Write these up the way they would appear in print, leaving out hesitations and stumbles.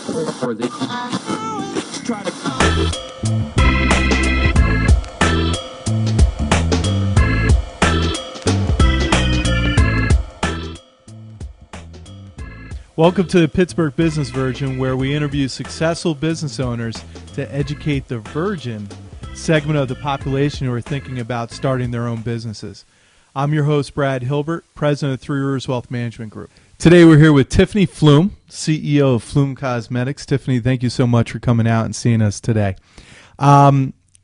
Or they try to. Welcome to the Pittsburgh Business Virgin, where we interview successful business owners to educate the virgin segment of the population who are thinking about starting their own businesses. I'm your host, Brad Hilbert, president of Three Rivers Wealth Management Group. Today we're here with Tiffany Flume, CEO of Flume Cosmetics. Tiffany, thank you so much for coming out and seeing us today.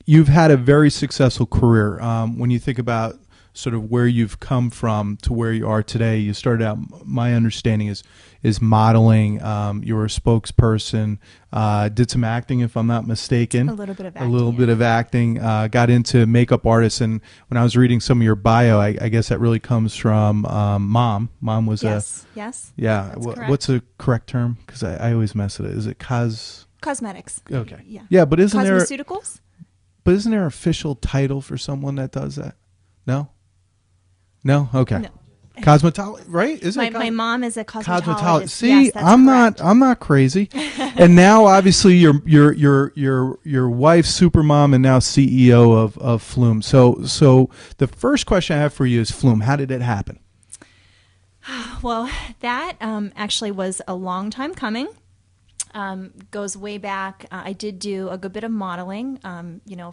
You've had a very successful career. When you think about sort of where you've come from to where you are today, you started out, my understanding is modeling. You were a spokesperson, did some acting, if I'm not mistaken. A little bit of acting. A little bit of acting. Got into makeup artists, and when I was reading some of your bio, I guess that really comes from mom. Mom was yes. Yeah. What's the correct term? Because I always mess it up. Is it cosmetics? Okay. Yeah. Yeah, but isn't there cosmeceuticals? But isn't there an official title for someone that does that? No. No. Okay. No. Cosmetologist, right? Is it my mom is a cosmetologist. See, yes, that's correct. I'm not crazy. And now, obviously, your wife's supermom and now CEO of Flume. So the first question I have for you is Flume. How did it happen? Well, that actually was a long time coming. Goes way back. I did do a good bit of modeling,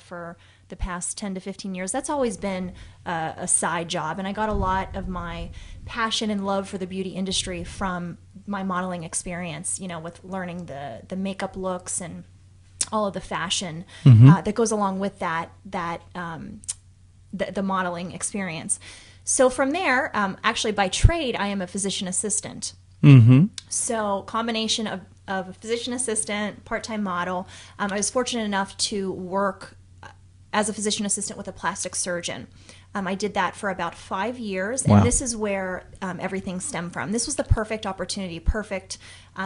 for the past 10 to 15 years. That's always been a side job. And I got a lot of my passion and love for the beauty industry from my modeling experience, with learning the makeup looks and all of the fashion that goes along with the modeling experience. So from there, actually by trade, I am a physician assistant. Mm-hmm. So combination of a physician assistant, part-time model. I was fortunate enough to work as a physician assistant with a plastic surgeon. I did that for about 5 years, and this is where everything stemmed from. This was the perfect opportunity, perfect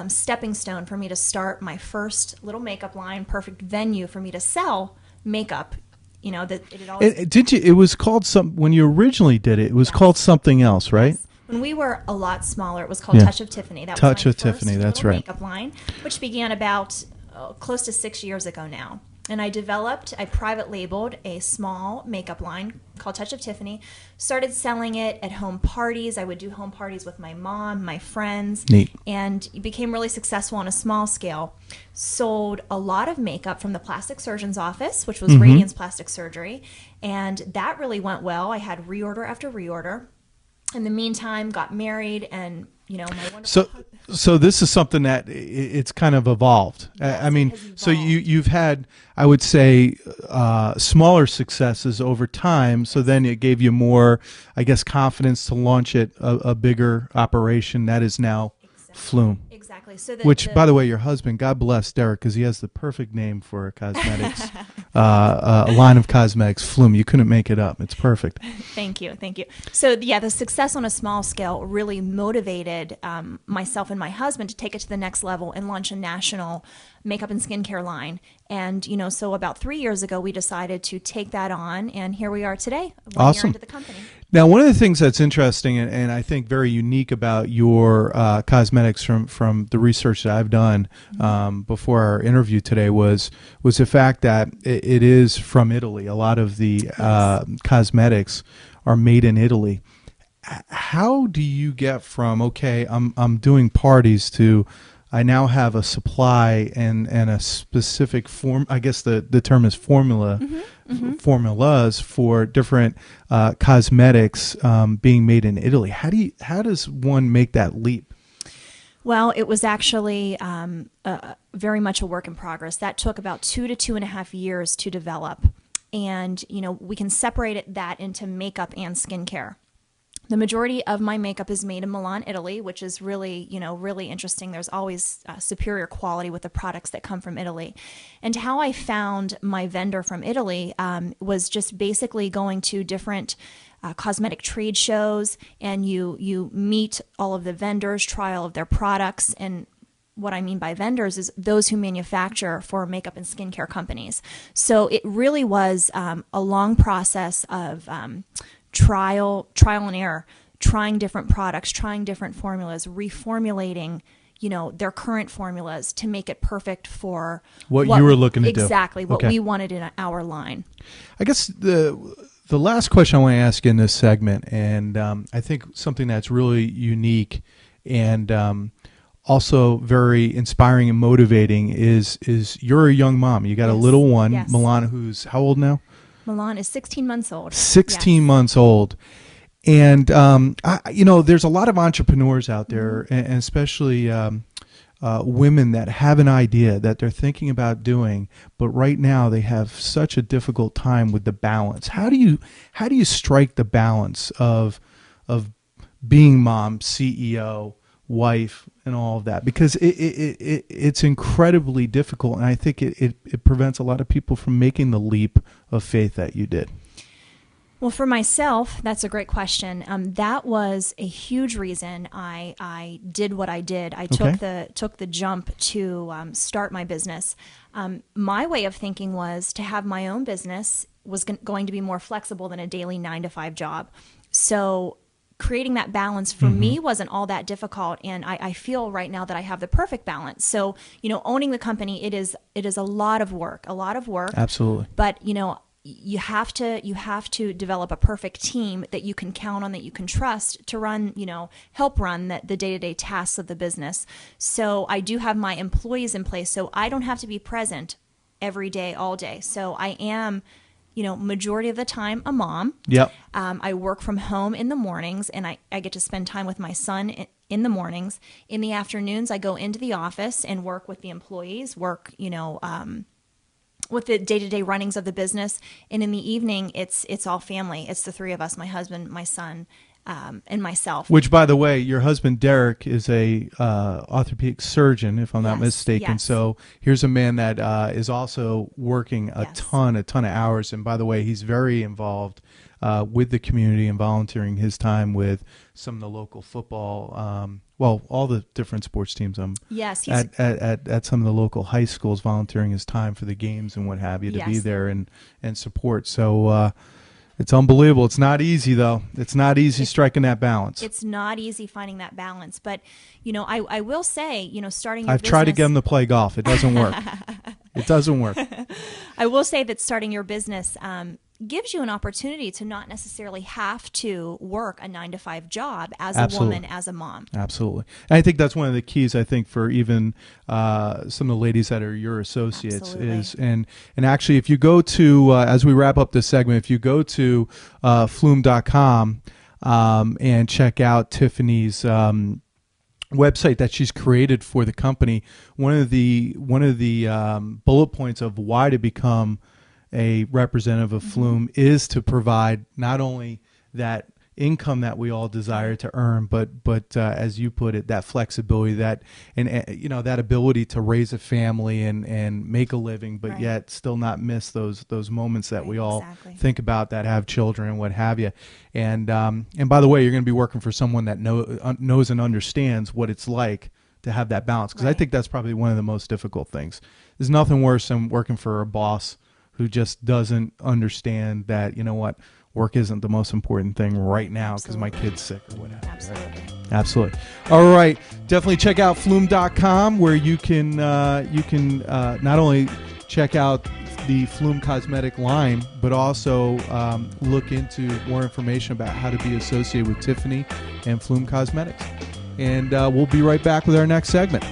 stepping stone for me to start my first little makeup line, perfect venue for me to sell makeup. It was called when you originally did it. It was called something else, right? Yes. When we were a lot smaller, it was called Touch of Tiffany. That Touch was of Tiffany, that's right. Makeup line, which began about close to 6 years ago now. And I private labeled a small makeup line called Touch of Tiffany, started selling it at home parties. I would do home parties with my mom, my friends. Neat. And it became really successful on a small scale. Sold a lot of makeup from the plastic surgeon's office, which was Radiance Plastic Surgery. And that really went well. I had reorder after reorder. In the meantime, got married, and my wonderful so this is something that it's kind of evolved. Yes, I mean, it has evolved. So you've had, I would say, smaller successes over time. So then it gave you more, I guess, confidence to launch a bigger operation that is now Flume. Exactly. So which, by the way, your husband, God bless Derek, because he has the perfect name for a cosmetics, a line of cosmetics, Flume. You couldn't make it up. It's perfect. Thank you. So the success on a small scale really motivated myself and my husband to take it to the next level and launch a national makeup and skincare line. And, so about 3 years ago, we decided to take that on, and here we are today, 1 year into the company. Now, one of the things that's interesting and I think very unique about your cosmetics from the research that I've done before our interview today was the fact that it is from Italy. A lot of the cosmetics are made in Italy. How do you get from, okay, I'm doing parties, to I now have a supply and a specific form, I guess the term is formula, formulas for different cosmetics being made in Italy. How does one make that leap? Well, it was actually very much a work in progress. That took about 2 to 2.5 years to develop. And, we can separate that into makeup and skincare. The majority of my makeup is made in Milan, Italy, which is really, really interesting. There's always superior quality with the products that come from Italy. And how I found my vendor from Italy was just basically going to different cosmetic trade shows, and you meet all of the vendors, try all of their products. And what I mean by vendors is those who manufacture for makeup and skincare companies. So it really was a long process of trial and error, trying different products, trying different formulas, reformulating, their current formulas to make it perfect for what you were looking to do. Exactly what Okay. we wanted in our line. I guess the last question I want to ask in this segment, and I think something that's really unique and also very inspiring and motivating is you're a young mom. You got a Yes. little one, Yes. Milan, who's how old now? Milan is 16 months old. 16 Yes. months old. And, there's a lot of entrepreneurs out there, and especially women that have an idea that they're thinking about doing, but right now they have such a difficult time with the balance. How do you strike the balance of being mom, CEO, wife, and all of that? Because it's incredibly difficult, and I think it prevents a lot of people from making the leap of faith that you did. Well, for myself, that's a great question. That was a huge reason I did what I did. I took the jump to start my business. My way of thinking was to have my own business was going to be more flexible than a daily 9-to-5 job. So creating that balance for me wasn't all that difficult, and I feel right now that I have the perfect balance. So owning the company, it is a lot of work. Absolutely. But you have to develop a perfect team that you can count on, that you can trust to run, help run the day-to-day tasks of the business. So I do have my employees in place, so I don't have to be present every day, all day. So I am, majority of the time a mom. Yep. I work from home in the mornings, and I get to spend time with my son in the mornings. In the afternoons, I go into the office and work with the employees, with the day-to-day runnings of the business. And in the evening, it's all family. It's the three of us, my husband, my son, and myself. Which, by the way, your husband Derek is a orthopedic surgeon, if I'm not mistaken. Yes. So here's a man that is also working a ton of hours. And by the way, he's very involved with the community and volunteering his time with some of the local football, all the different sports teams. Yes, at some of the local high schools, volunteering his time for the games and what have you to be there and support. So it's unbelievable. It's not easy, though. It's not easy striking that balance. It's not easy finding that balance. But, I will say, starting your I've tried to get him to play golf. It doesn't work. It doesn't work. I will say that starting your business gives you an opportunity to not necessarily have to work a 9-to-5 job as a woman, as a mom. Absolutely. And I think that's one of the keys, I think, for even some of the ladies that are your associates. Absolutely. Is and actually, if you go to, as we wrap up this segment, if you go to Flume.com and check out Tiffany's website that she's created for the company, one of the bullet points of why to become a representative of Flume is to provide not only that income that we all desire to earn, but as you put it, that flexibility, that ability to raise a family and make a living, but yet still not miss those moments that we all think about that have children and what have you. And by the way, you're going to be working for someone that knows and understands what it's like to have that balance, because I think that's probably one of the most difficult things. There's nothing worse than working for a boss who just doesn't understand that, work isn't the most important thing right now because my kid's sick or whatever. Absolutely. Absolutely. All right. Definitely check out Flume.com, where you can not only check out the Flume cosmetic line, but also look into more information about how to be associated with Tiffany and Flume Cosmetics. And we'll be right back with our next segment.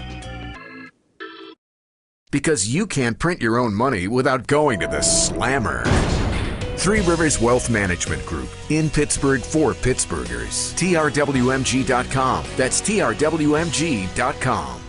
Because you can't print your own money without going to the Slammer. Three Rivers Wealth Management Group in Pittsburgh for Pittsburghers. TRWMG.com. That's TRWMG.com.